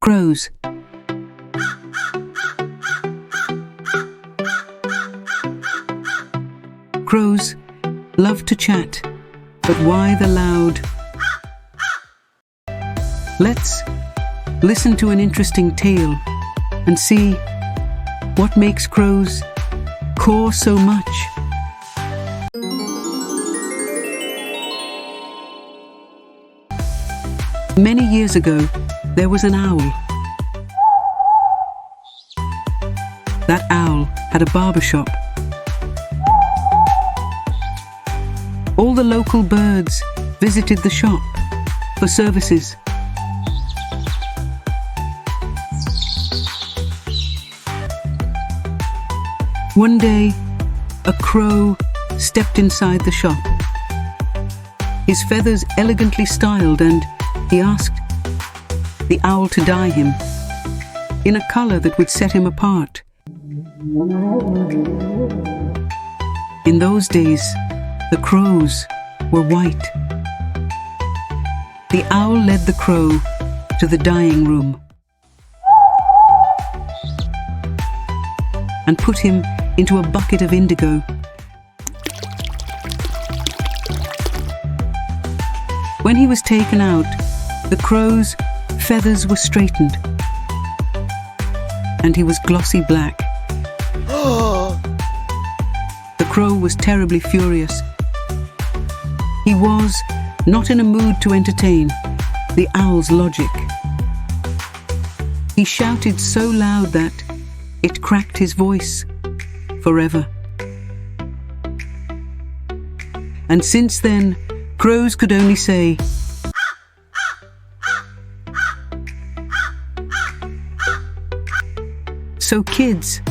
Crows. Crows love to chat, but why the loud? Let's listen to an interesting tale and see what makes crows caw so much. Many years ago, there was an owl. That owl had a barber shop. All the local birds visited the shop for services. One day, a crow stepped inside the shop. His feathers elegantly styled, and he asked the owl to dye him in a color that would set him apart. In those days, the crows were white. The owl led the crow to the dyeing room and put him into a bucket of indigo. When he was taken out, the crow's feathers were straightened, and he was glossy black. The crow was terribly furious. He was not in a mood to entertain the owl's logic. He shouted so loud that it cracked his voice forever. And since then, crows could only say, so kids,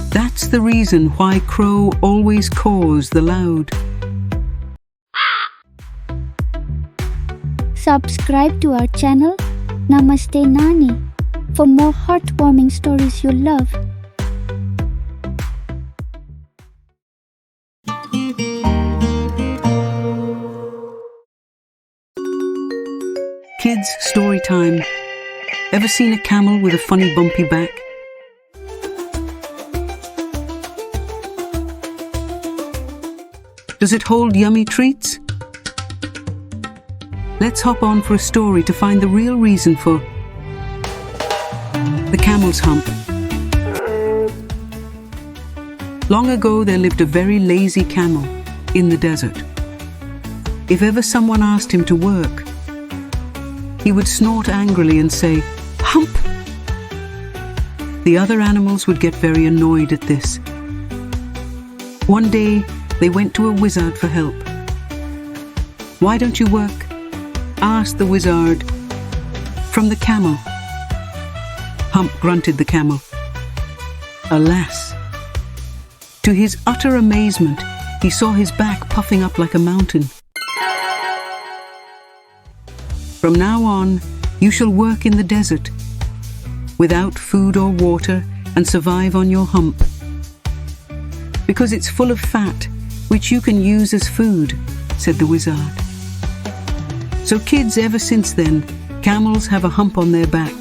that's the reason why crow always caws the loud. Subscribe to our channel, Namaste Nani, for more heartwarming stories you'll love. Kids story time. Ever seen a camel with a funny bumpy back? Does it hold yummy treats? Let's hop on for a story to find the real reason for the camel's hump. Long ago, there lived a very lazy camel in the desert. If ever someone asked him to work, he would snort angrily and say, "Hump!" The other animals would get very annoyed at this. One day, they went to a wizard for help. "Why don't you work?" asked the wizard. "From the camel." Hump grunted the camel. Alas! To his utter amazement, he saw his back puffing up like a mountain. "From now on, you shall work in the desert, without food or water, and survive on your hump, because it's full of fat, which you can use as food," said the wizard. So kids, ever since then, camels have a hump on their back.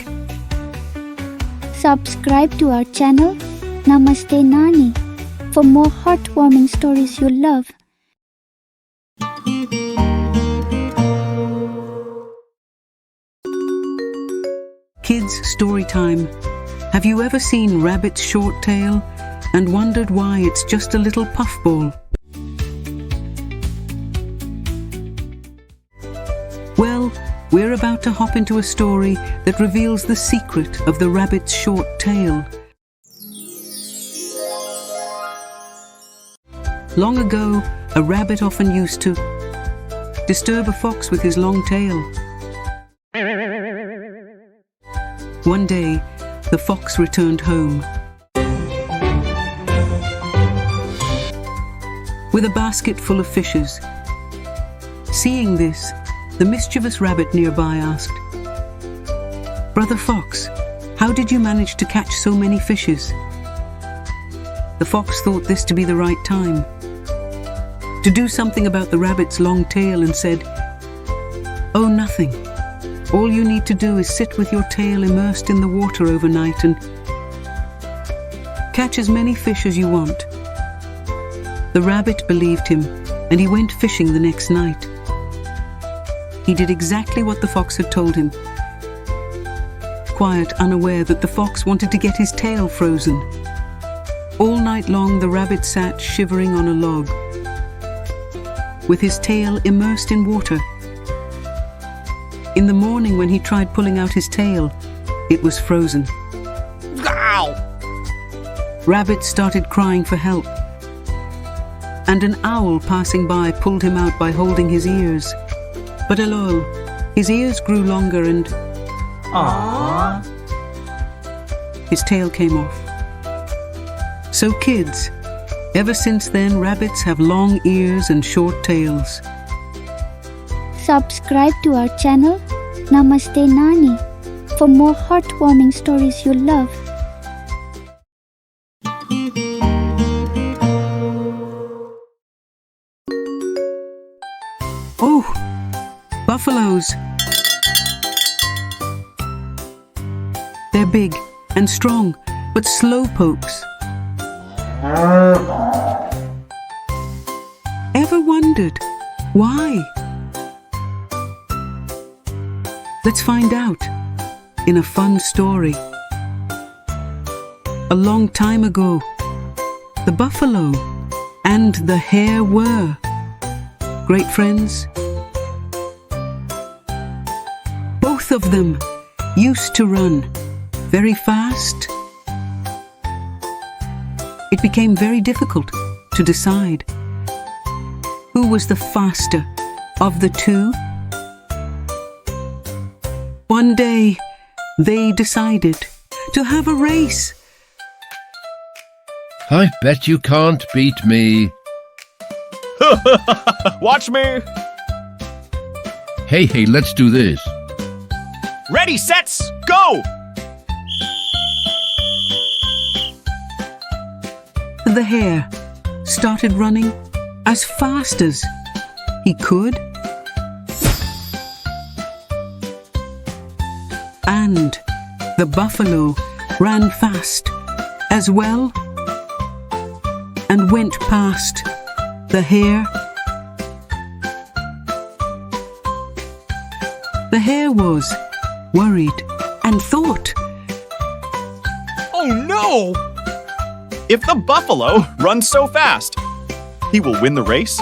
Subscribe to our channel, Namaste Nani, for more heartwarming stories you'll love. Kids story time. Have you ever seen Rabbit's short tail and wondered why it's just a little puffball? Well, we're about to hop into a story that reveals the secret of the rabbit's short tail. Long ago, a rabbit often used to disturb a fox with his long tail. One day, the fox returned home with a basket full of fishes. Seeing this, the mischievous rabbit nearby asked, "Brother Fox, how did you manage to catch so many fishes?" The fox thought this to be the right time to do something about the rabbit's long tail and said, "Oh, nothing. All you need to do is sit with your tail immersed in the water overnight and catch as many fish as you want. The rabbit believed him, and he went fishing the next night. He did exactly what the fox had told him, quite unaware that the fox wanted to get his tail frozen. All night long the rabbit sat shivering on a log, with his tail immersed in water. In the morning, when he tried pulling out his tail, it was frozen. Ow! Rabbit started crying for help, and an owl passing by pulled him out by holding his ears. But hello, his ears grew longer and Aww. his tail came off. So kids, ever since then rabbits have long ears and short tails. Subscribe to our channel, Namaste Nani, for more heartwarming stories you'll love. Oh, buffaloes. They're big and strong, but slow pokes. Ever wondered why? Let's find out in a fun story. A long time ago, the buffalo and the hare were great friends. Both of them used to run very fast. It became very difficult to decide who was the faster of the two. One day, they decided to have a race. I bet you can't beat me. Watch me! Hey, let's do this. Ready, sets, go! The hare started running as fast as he could. And the buffalo ran fast as well and went past the hare. The hare was worried and thought, Oh no! If the buffalo runs so fast, he will win the race.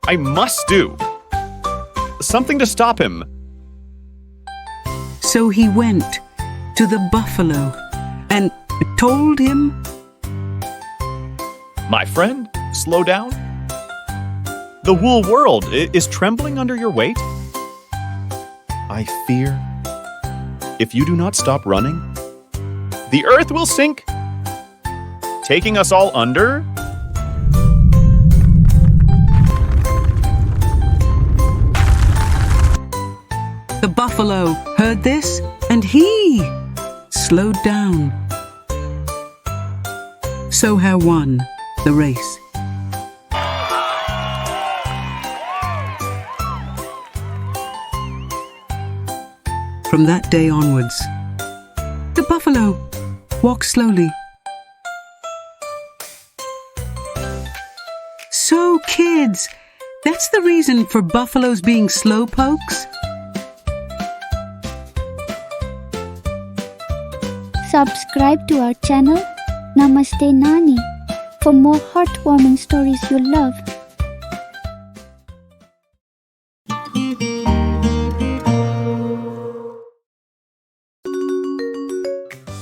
I must do something to stop him. so he went to the buffalo and told him, My friend, slow down. The wool world is trembling under your weight. I fear if you do not stop running, the earth will sink, taking us all under. The buffalo heard this and he slowed down. So hare won the race. From that day onwards, the buffalo walked slowly. So kids, that's the reason for buffaloes being slow pokes? Subscribe to our channel, Namaste Nani, for more heartwarming stories you'll love.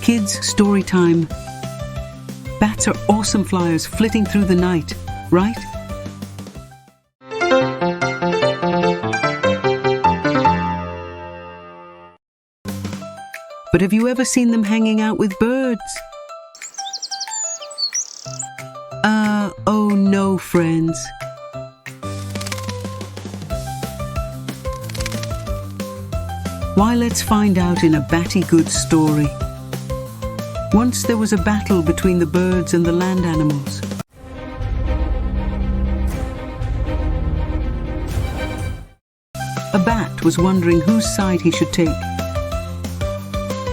Kids story time. Bats are awesome flyers flitting through the night, right? But have you ever seen them hanging out with birds? Oh no, friends. Why, let's find out in a Batty Good story. Once there was a battle between the birds and the land animals. A bat was wondering whose side he should take.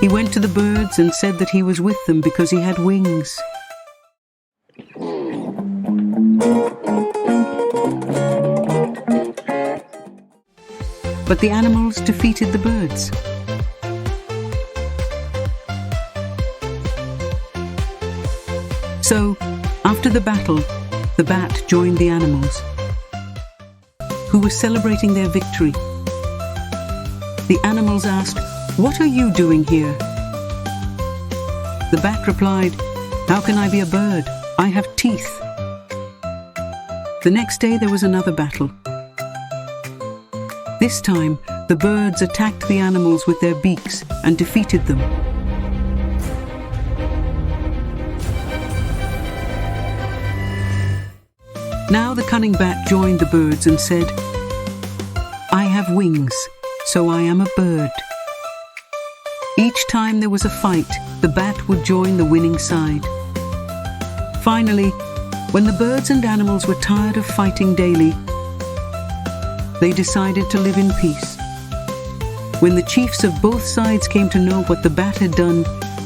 He went to the birds and said that he was with them because he had wings. But the animals defeated the birds. So, after the battle, the bat joined the animals, who were celebrating their victory. The animals asked, "What are you doing here?" The bat replied, "How can I be a bird? I have teeth." The next day there was another battle. This time, the birds attacked the animals with their beaks and defeated them. Now the cunning bat joined the birds and said, "I have wings, so I am a bird." Each time there was a fight, the bat would join the winning side. Finally, when the birds and animals were tired of fighting daily, they decided to live in peace. When the chiefs of both sides came to know what the bat had done,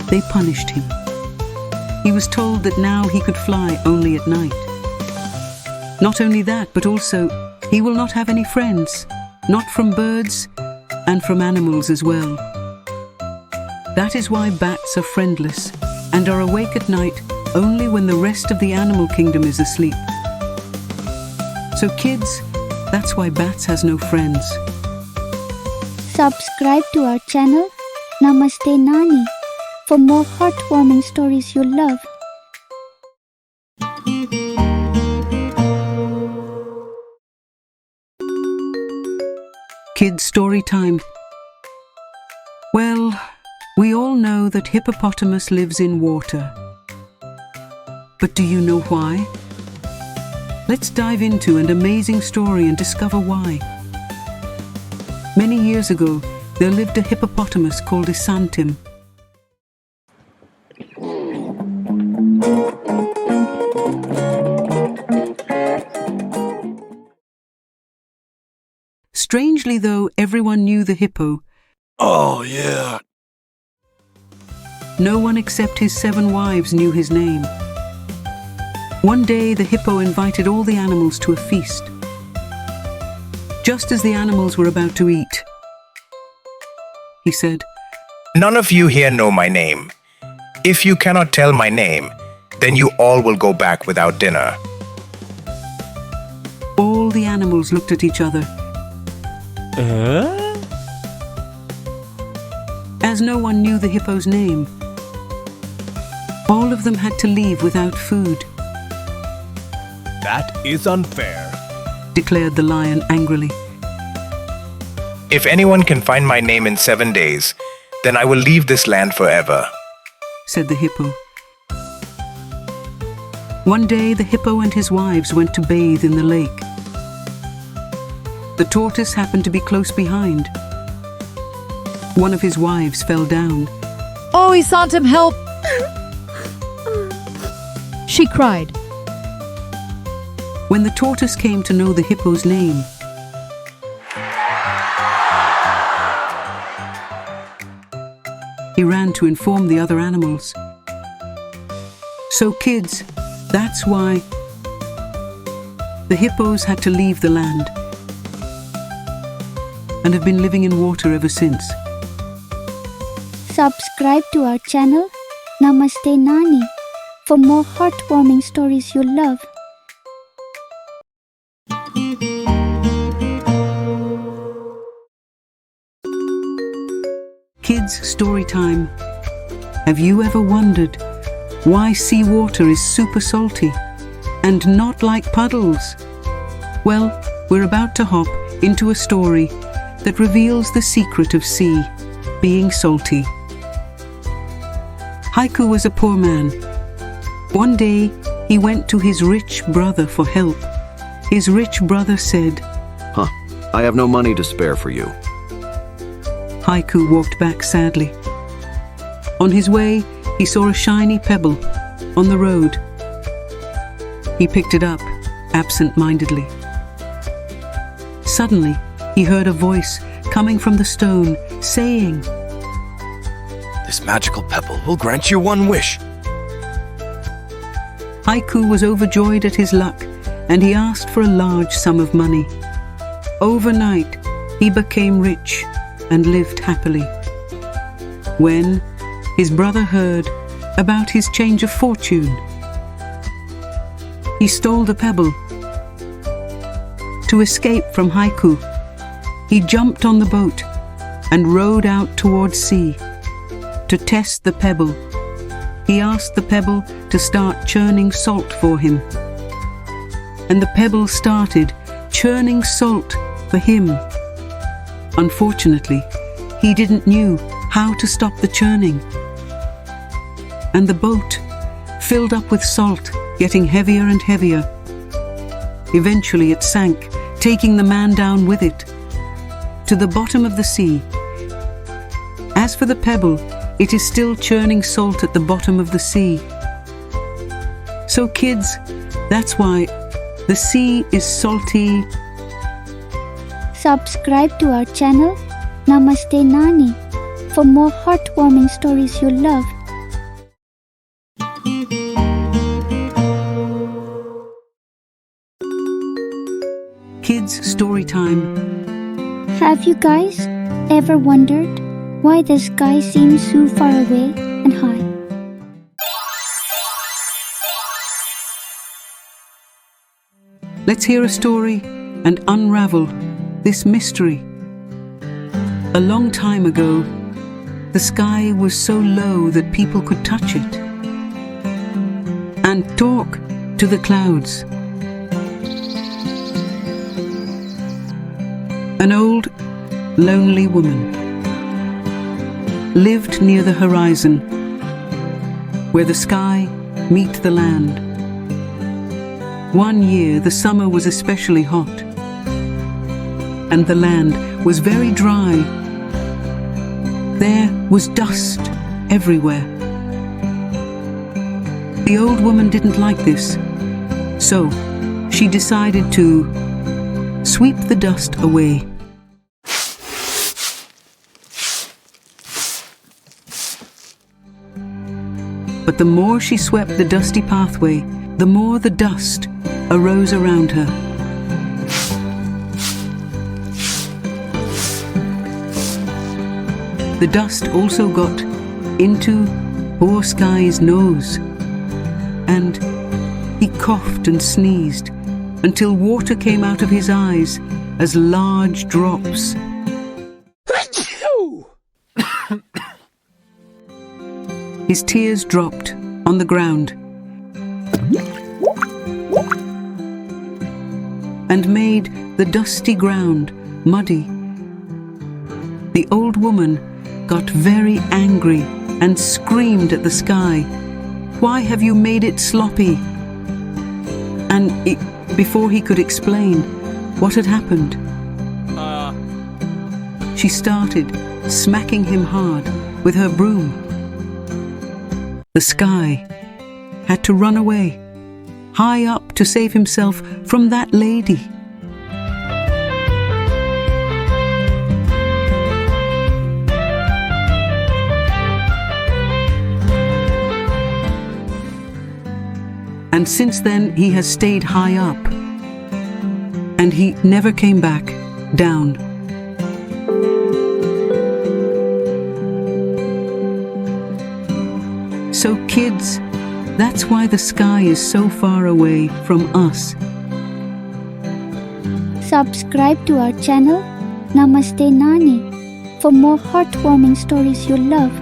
they punished him. He was told that now he could fly only at night. Not only that, but also he will not have any friends, not from birds and from animals as well. That is why bats are friendless and are awake at night only when the rest of the animal kingdom is asleep. So kids, that's why bats has no friends. Subscribe to our channel, Namaste Nani, for more heartwarming stories you'll love. Kids story time. Well, we all know that hippopotamus lives in water. But do you know why? Let's dive into an amazing story and discover why. Many years ago, there lived a hippopotamus called Isantim. Strangely though, everyone knew the hippo. Oh, yeah. No one except his 7 wives knew his name. One day, the hippo invited all the animals to a feast. Just as the animals were about to eat, he said, None of you here know my name. If you cannot tell my name, then you all will go back without dinner. All the animals looked at each other. As no one knew the hippo's name, all of them had to leave without food, That is unfair. declared the lion angrily. If anyone can find my name in 7 days, then I will leave this land forever. Said the hippo. One day, the hippo and his wives went to bathe in the lake. The tortoise happened to be close behind. One of his wives fell down. Oh, Isantim, help! She cried. When the tortoise came to know the hippo's name, he ran to inform the other animals. So kids, that's why the hippos had to leave the land and have been living in water ever since. Subscribe to our channel, Namaste Nani, for more heartwarming stories you'll love. Kids story time. Have you ever wondered why seawater is super salty and not like puddles? Well, we're about to hop into a story that reveals the secret of sea being salty. Haiku was a poor man. One day, he went to his rich brother for help. His rich brother said, I have no money to spare for you. Haiku walked back sadly. On his way, he saw a shiny pebble on the road. He picked it up, absent-mindedly. Suddenly, he heard a voice coming from the stone saying, This magical pebble will grant you one wish. Haiku was overjoyed at his luck, and he asked for a large sum of money. Overnight, he became rich and lived happily. When his brother heard about his change of fortune, he stole the pebble. To escape from Haiku, he jumped on the boat and rowed out towards sea. To test the pebble, he asked the pebble to start churning salt for him. And the pebble started churning salt for him. Unfortunately, he didn't know how to stop the churning. And the boat filled up with salt, getting heavier and heavier. Eventually it sank, taking the man down with it to the bottom of the sea. As for the pebble, it is still churning salt at the bottom of the sea. So kids, that's why the sea is salty. Subscribe to our channel, Namaste Nani, for more heartwarming stories you love. Kids story time. Have you guys ever wondered why the sky seems so far away and high? Let's hear a story and unravel this mystery. A long time ago, the sky was so low that people could touch it and talk to the clouds. An old, lonely woman lived near the horizon, where the sky meet the land. One year the summer was especially hot, and the land was very dry. There was dust everywhere. The old woman didn't like this, so she decided to sweep the dust away. But the more she swept the dusty pathway, the more the dust arose around her. The dust also got into poor Sky's nose, and he coughed and sneezed until water came out of his eyes as large drops. His tears dropped on the ground and made the dusty ground muddy. The old woman got very angry and screamed at the sky, "Why have you made it sloppy?" And before he could explain what had happened, she started smacking him hard with her broom. The sky had to run away, high up to save himself from that lady. And since then he has stayed high up, and he never came back down. So kids, that's why the sky is so far away from us. Subscribe to our channel, Namaste Nani, for more heartwarming stories you love.